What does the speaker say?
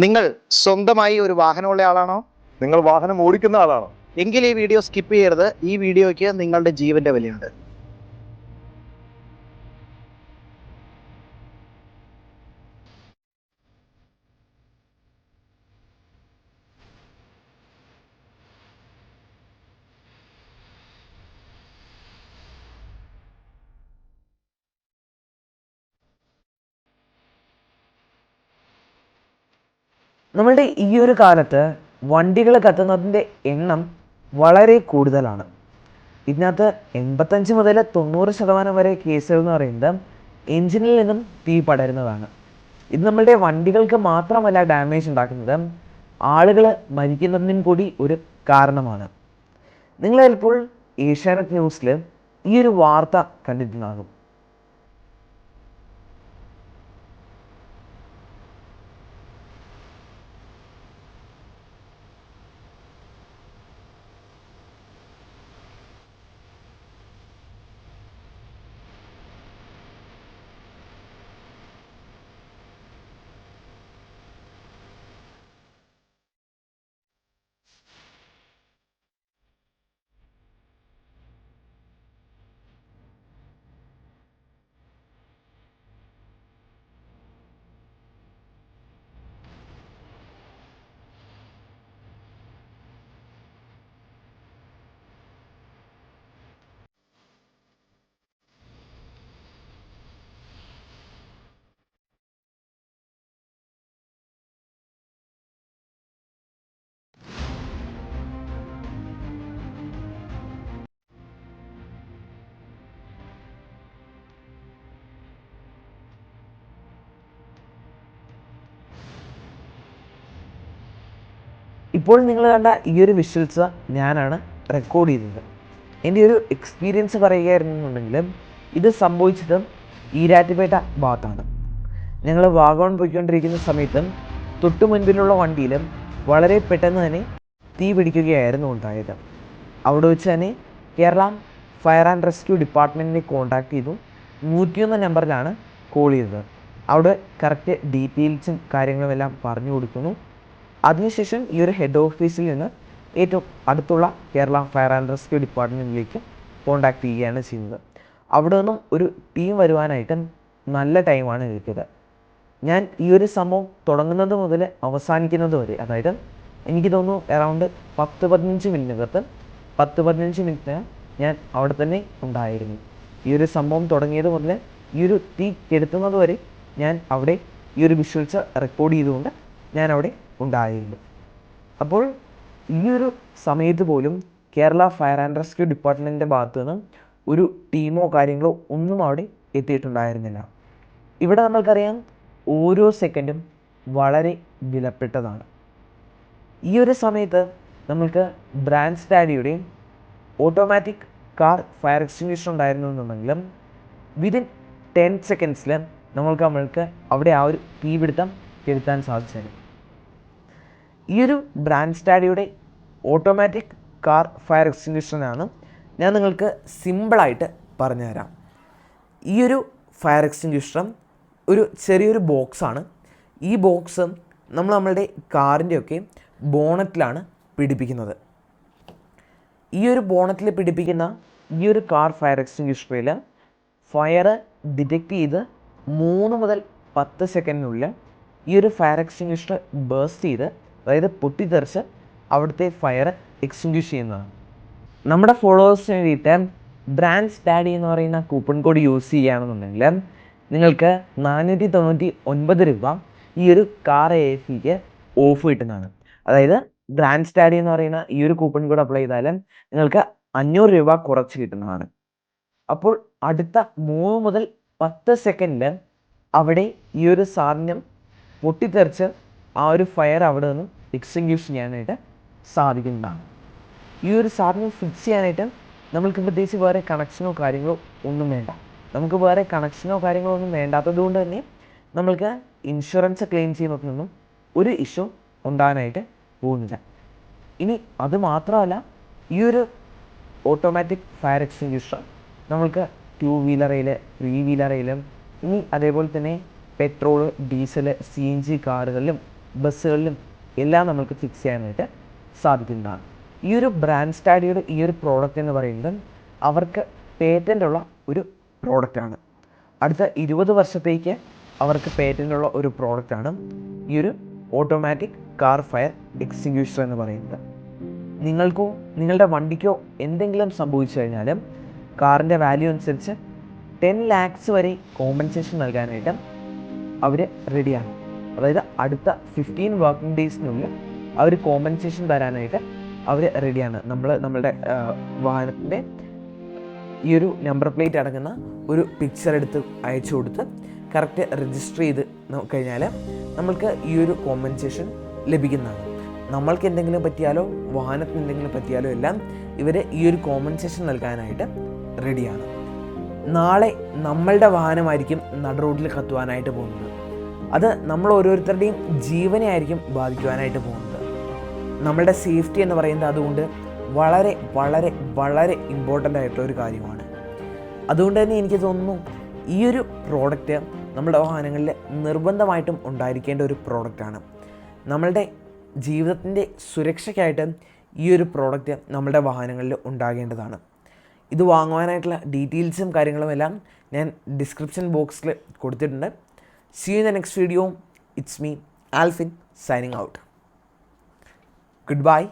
നിങ്ങൾ സ്വന്തമായി ഒരു വാഹനമുള്ള ആളാണോ? നിങ്ങൾ വാഹനം ഓടിക്കുന്ന ആളാണോ? എങ്കിൽ ഈ വീഡിയോ സ്കിപ്പ് ചെയ്യരുത്. ഈ വീഡിയോയ്ക്ക് നിങ്ങളുടെ ജീവന്റെ വിലയുണ്ട്. നമ്മളുടെ ഈ ഒരു കാലത്ത് വണ്ടികൾ കത്തുന്നതിൻ്റെ എണ്ണം വളരെ കൂടുതലാണ്. ഇതിനകത്ത് 85 മുതൽ 90% വരെ കേസുകൾ എന്ന് പറയുന്നത് എഞ്ചിനിൽ നിന്നും തീ പടരുന്നതാണ്. ഇത് നമ്മളുടെ വണ്ടികൾക്ക് മാത്രമല്ല ഡാമേജ് ഉണ്ടാക്കുന്നത്, ആളുകൾ മരിക്കുന്നതിനും കൂടി ഒരു കാരണമാണ്. നിങ്ങൾ ചിലപ്പോൾ ഏഷ്യാനെറ്റ് ന്യൂസിൽ ഈ ഒരു വാർത്ത കണ്ടിട്ടുണ്ടാകും. ഇപ്പോൾ നിങ്ങൾ കണ്ട ഈ ഒരു വിഷ്വൽസ് ഞാനാണ് റെക്കോർഡ് ചെയ്തത്. എൻ്റെ ഒരു എക്സ്പീരിയൻസ് പറയുകയായിരുന്നുണ്ടെങ്കിൽ ഇത് സംഭവിച്ചത് ഈരാറ്റുപേട്ട ഭാഗത്താണ്. ഞങ്ങൾ വാഗമൺ പോയിക്കൊണ്ടിരിക്കുന്ന സമയത്തും തൊട്ടു മുൻപിലുള്ള വണ്ടിയിലും വളരെ പെട്ടെന്ന് തന്നെ തീ പിടിക്കുകയായിരുന്നു ഉണ്ടായത്. അവിടെ വെച്ച് തന്നെ കേരള ഫയർ ആൻഡ് റെസ്ക്യൂ ഡിപ്പാർട്ട്മെൻറ്റിനെ കോൺടാക്ട് ചെയ്തു. 101 നമ്പറിലാണ് കോൾ ചെയ്തത്. അവിടെ കറക്റ്റ് ഡീറ്റെയിൽസും കാര്യങ്ങളുമെല്ലാം പറഞ്ഞു കൊടുക്കുന്നു. അതിനുശേഷം ഈ ഒരു ഹെഡ് ഓഫീസിൽ നിന്ന് ഏറ്റവും അടുത്തുള്ള കേരള ഫയർ ആൻഡ് റെസ്ക്യൂ ഡിപ്പാർട്ട്മെൻറ്റിലേക്ക് കോൺടാക്ട് ചെയ്യുകയാണ് ചെയ്യുന്നത്. അവിടെ നിന്നും ഒരു ടീം വരുവാനായിട്ട് നല്ല ടൈമാണ് കിട്ടിയത്. ഞാൻ ഈ ഒരു സംഭവം തുടങ്ങുന്നത് മുതൽ അവസാനിക്കുന്നത് വരെ, അതായത് എനിക്ക് തോന്നുന്നു അറൗണ്ട് 10-15 മിനിറ്റിനകത്ത് 10-15 മിനിറ്റിന് ഞാൻ അവിടെ തന്നെ ഉണ്ടായിരുന്നു. ഈ ഒരു സംഭവം തുടങ്ങിയത് മുതൽ ഈ ഒരു തീ കെടുത്തുന്നത് വരെ ഞാൻ അവിടെ ഈ ഒരു വിഷ്വൽസ് റെക്കോർഡ് ചെയ്തുകൊണ്ട് ഞാൻ അവിടെ ഉണ്ടായിരുന്നു. അപ്പോൾ ഈ ഒരു സമയത്ത് പോലും കേരള ഫയർ ആൻഡ് റെസ്ക്യൂ ഡിപ്പാർട്ട്മെൻറ്റിൻ്റെ ഭാഗത്തു നിന്ന് ഒരു ടീമോ കാര്യങ്ങളോ ഒന്നും അവിടെ എത്തിയിട്ടുണ്ടായിരുന്നില്ല. ഇവിടെ നമ്മൾക്കറിയാം ഓരോ സെക്കൻഡും വളരെ വിലപ്പെട്ടതാണ്. ഈ ഒരു സമയത്ത് നമ്മൾക്ക് ബ്രാൻഡ് സ്റ്റാഡിയുടെയും ഓട്ടോമാറ്റിക് കാർ ഫയർ എക്സ്റ്റിങ്വിഷർ ഉണ്ടായിരുന്നു എന്നുണ്ടെങ്കിലും വിതിൻ 10 സെക്കൻഡ്സിൽ നമ്മൾക്ക് അവിടെ ആ ഒരു തീപിടുത്തം കെടുത്താൻ സാധിച്ചു. ഈ ഒരു ബ്രാൻഡ് സ്റ്റാഡിയുടെ ഓട്ടോമാറ്റിക് കാർ ഫയർ എക്സ്റ്റിങ്വിഷറിനാണ് ഞാൻ നിങ്ങൾക്ക് സിമ്പിളായിട്ട് പറഞ്ഞുതരാം. ഈ ഒരു ഫയർ എക്സ്റ്റിങ്വിഷർ ഒരു ചെറിയൊരു ബോക്സാണ്. ഈ ബോക്സ് നമ്മളുടെ കാറിൻ്റെയൊക്കെ ബോണറ്റിലാണ് പിടിപ്പിക്കുന്നത്. ഈ ഒരു ബോണറ്റിൽ പിടിപ്പിക്കുന്ന ഈ ഒരു കാർ ഫയർ എക്സ്റ്റിങ്വിഷറിൽ ഫയർ ഡിറ്റക്റ്റ് ചെയ്ത് 3 മുതൽ 10 സെക്കൻഡിനുള്ളിൽ ഈ ഒരു ഫയർ എക്സ്റ്റിങ്വിഷർ ബേസ്റ്റ് ചെയ്ത്, അതായത് പൊട്ടിത്തെറിച്ച് അവിടുത്തെ ഫയർ എക്സ്റ്റിങ്വിഷ് ചെയ്യുന്നതാണ്. നമ്മുടെ ഫോളോവേഴ്സിന് വേണ്ടിയിട്ട് ബ്രാൻഡ് സ്റ്റാഡി എന്ന് പറയുന്ന കൂപ്പൺ കോഡ് യൂസ് ചെയ്യുകയാണെന്നുണ്ടെങ്കിൽ നിങ്ങൾക്ക് 499 രൂപ ഈ ഒരു കാർ AFEക്ക് ഓഫ് കിട്ടുന്നതാണ്. അതായത് ബ്രാൻഡ് സ്റ്റാഡി എന്ന് പറയുന്ന ഈ ഒരു കൂപ്പൺ കോഡ് അപ്ലൈ ചെയ്താൽ നിങ്ങൾക്ക് 500 രൂപ കുറച്ച് കിട്ടുന്നതാണ്. അപ്പോൾ അടുത്ത 3 മുതൽ 10 സെക്കൻഡിൽ അവിടെ ഈ ഒരു സാധനം പൊട്ടിത്തെറിച്ച് ആ ഒരു ഫയർ അവിടെ നിന്നും എക്സ്റ്റിങ്വിഷ് ചെയ്യാനായിട്ട് സാധിക്കുന്നതാണ്. ഈ ഒരു സാധനം ഫിക്സ് ചെയ്യാനായിട്ട് നമ്മൾക്ക് പ്രത്യേകിച്ച് വേറെ കണക്ഷനോ കാര്യങ്ങളോ ഒന്നും വേണ്ട. നമുക്ക് വേറെ കണക്ഷനോ കാര്യങ്ങളോ ഒന്നും വേണ്ടാത്തത് കൊണ്ട് തന്നെ നമ്മൾക്ക് ഇൻഷുറൻസ് ക്ലെയിം ചെയ്യുന്നതിനൊന്നും ഒരു ഇഷ്യൂ ഉണ്ടാകാനായിട്ട് പോകുന്നില്ല. ഇനി അത് മാത്രമല്ല, ഈ ഒരു ഓട്ടോമാറ്റിക് ഫയർ എക്സ്റ്റിങ്വിഷർ നമ്മൾക്ക് 2 വീലറിൽ 3 വീലറിലും ഇനി അതേപോലെ തന്നെ പെട്രോൾ, ഡീസൽ, CNG കാറുകളിലും ബസ്സുകളിലും എല്ലാം നമുക്ക് ഫിക്സ് ചെയ്യാനായിട്ട് സാധിക്കുന്നതാണ്. ഈ ഒരു ബ്രാൻഡ് സ്റ്റാഡിയുടെ ഈ ഒരു പ്രോഡക്റ്റ് എന്ന് പറയുന്നത് അവർക്ക് പേറ്റൻ്റ് ഉള്ള ഒരു പ്രോഡക്റ്റാണ്. അടുത്ത 20 വർഷത്തേക്ക് അവർക്ക് പേറ്റൻ്റ് ഉള്ള ഒരു പ്രോഡക്റ്റാണ് ഈ ഒരു ഓട്ടോമാറ്റിക് കാർ ഫയർ എക്സ്റ്റിങ്ക്വിഷർ എന്ന് പറയുന്നത്. നിങ്ങൾക്കോ നിങ്ങളുടെ വണ്ടിക്കോ എന്തെങ്കിലും സംഭവിച്ചു കഴിഞ്ഞാലും കാറിൻ്റെ വാല്യൂ അനുസരിച്ച് 10 lakhs വരെ കോമ്പൻസേഷൻ നൽകാനായിട്ട് അവർ റെഡിയാണ്. അതായത് അടുത്ത 15 വർക്കിംഗ് ഡേയ്സിനുള്ളിൽ അവർ കോമ്പൻസേഷൻ തരാനായിട്ട് അവർ റെഡിയാണ്. നമ്മളുടെ വാഹനത്തിൻ്റെ ഈ ഒരു നമ്പർ പ്ലേറ്റ് അടങ്ങുന്ന ഒരു പിക്ചർ എടുത്ത് അയച്ചു കൊടുത്ത് കറക്റ്റ് രജിസ്റ്റർ ചെയ്ത് കഴിഞ്ഞാൽ നമ്മൾക്ക് ഈ ഒരു കോമ്പൻസേഷൻ ലഭിക്കുന്നതാണ്. നമ്മൾക്ക് എന്തെങ്കിലും പറ്റിയാലോ വാഹനത്തിന് എന്തെങ്കിലും പറ്റിയാലോ എല്ലാം ഇവർ ഈ ഒരു കോമ്പൻസേഷൻ നൽകാനായിട്ട് റെഡിയാണ്. നാളെ നമ്മളുടെ വാഹനമായിരിക്കും നട റോഡിൽ കത്തുവാനായിട്ട് പോകുന്നത്. അത് നമ്മൾ ഓരോരുത്തരുടെയും ജീവനെ ആയിരിക്കും ബാധിക്കുവാനായിട്ട് പോകുന്നത്. നമ്മളുടെ സേഫ്റ്റി എന്ന് പറയുന്നത് അതുകൊണ്ട് വളരെ വളരെ വളരെ ഇമ്പോർട്ടൻ്റ് ആയിട്ടുള്ള ഒരു കാര്യമാണ്. അതുകൊണ്ട് തന്നെ എനിക്ക് തോന്നുന്നു ഈ ഒരു പ്രോഡക്റ്റ് നമ്മുടെ വാഹനങ്ങളിൽ നിർബന്ധമായിട്ടും ഉണ്ടായിരിക്കേണ്ട ഒരു പ്രോഡക്റ്റാണ്. നമ്മളുടെ ജീവിതത്തിൻ്റെ സുരക്ഷയ്ക്കായിട്ട് ഈ ഒരു പ്രോഡക്റ്റ് നമ്മുടെ വാഹനങ്ങളിൽ ഉണ്ടാകേണ്ടതാണ്. ഇത് വാങ്ങുവാനായിട്ടുള്ള ഡീറ്റെയിൽസും കാര്യങ്ങളും എല്ലാം ഞാൻ ഡിസ്ക്രിപ്ഷൻ ബോക്സിൽ കൊടുത്തിട്ടുണ്ട്. See you in the next video. It's me, Alvin, signing out. Goodbye.